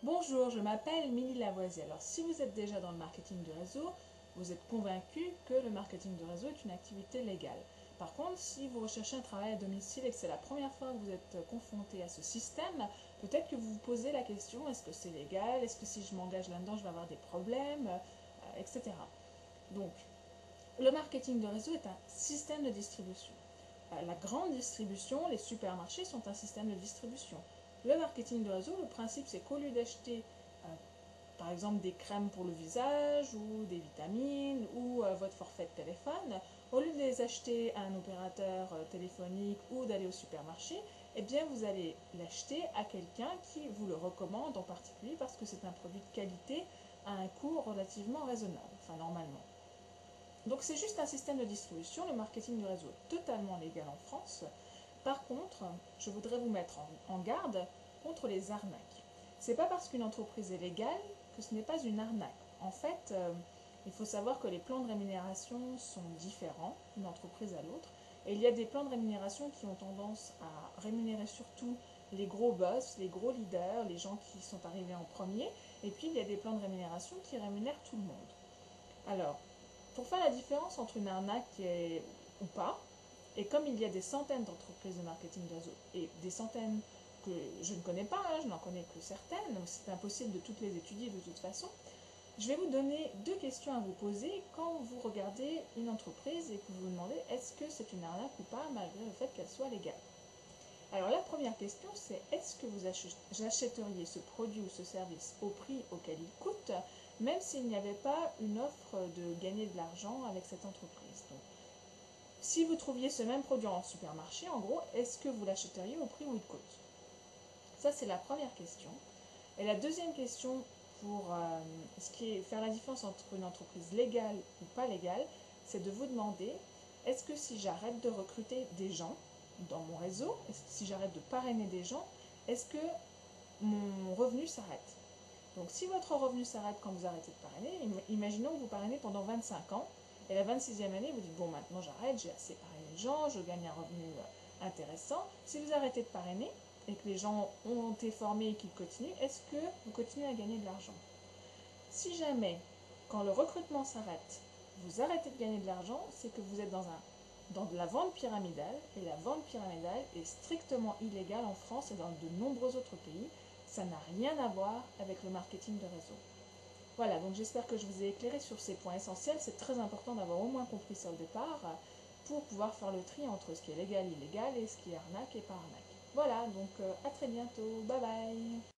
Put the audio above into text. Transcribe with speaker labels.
Speaker 1: Bonjour, je m'appelle Milly Lavoisier. Alors, si vous êtes déjà dans le marketing de réseau, vous êtes convaincu que le marketing de réseau est une activité légale. Par contre, si vous recherchez un travail à domicile et que c'est la première fois que vous êtes confronté à ce système, peut-être que vous vous posez la question, est-ce que c'est légal? Est-ce que si je m'engage là-dedans, je vais avoir des problèmes, etc. Donc, le marketing de réseau est un système de distribution. La grande distribution, les supermarchés sont un système de distribution. Le marketing de réseau, le principe c'est qu'au lieu d'acheter par exemple des crèmes pour le visage ou des vitamines ou votre forfait de téléphone, au lieu de les acheter à un opérateur téléphonique ou d'aller au supermarché, eh bien vous allez l'acheter à quelqu'un qui vous le recommande en particulier parce que c'est un produit de qualité à un coût relativement raisonnable, enfin normalement. Donc c'est juste un système de distribution, le marketing de réseau est totalement légal en France. Par contre, je voudrais vous mettre en garde contre les arnaques. C'est pas parce qu'une entreprise est légale que ce n'est pas une arnaque. En fait, il faut savoir que les plans de rémunération sont différents d'une entreprise à l'autre. Et il y a des plans de rémunération qui ont tendance à rémunérer surtout les gros boss, les gros leaders, les gens qui sont arrivés en premier. Et puis il y a des plans de rémunération qui rémunèrent tout le monde. Alors, pour faire la différence entre une arnaque ou pas, et comme il y a des centaines d'entreprises de marketing de réseau et des centaines que je ne connais pas, je n'en connais que certaines, donc c'est impossible de toutes les étudier de toute façon, je vais vous donner deux questions à vous poser quand vous regardez une entreprise et que vous vous demandez est-ce que c'est une arnaque ou pas malgré le fait qu'elle soit légale. Alors la première question c'est est-ce que vous achèteriez ce produit ou ce service au prix auquel il coûte même s'il n'y avait pas une offre de gagner de l'argent avec cette entreprise. Donc, si vous trouviez ce même produit en supermarché, en gros, est-ce que vous l'achèteriez au prix où il coûte? Ça, c'est la première question. Et la deuxième question pour ce qui est faire la différence entre une entreprise légale ou pas légale, c'est de vous demander, est-ce que si j'arrête de recruter des gens dans mon réseau, si j'arrête de parrainer des gens, est-ce que mon revenu s'arrête? Donc si votre revenu s'arrête quand vous arrêtez de parrainer, imaginons que vous parrainez pendant 25 ans, et la 26e année, vous dites, bon, maintenant j'arrête, j'ai assez parrainé de gens, je gagne un revenu intéressant. Si vous arrêtez de parrainer, et que les gens ont été formés et qu'ils continuent, est-ce que vous continuez à gagner de l'argent? Si jamais, quand le recrutement s'arrête, vous arrêtez de gagner de l'argent, c'est que vous êtes dans de la vente pyramidale, et la vente pyramidale est strictement illégale en France et dans de nombreux autres pays. Ça n'a rien à voir avec le marketing de réseau. Voilà, donc j'espère que je vous ai éclairé sur ces points essentiels. C'est très important d'avoir au moins compris ça au départ pour pouvoir faire le tri entre ce qui est légal, illégal et ce qui est arnaque et pas arnaque. Voilà, donc à très bientôt. Bye bye.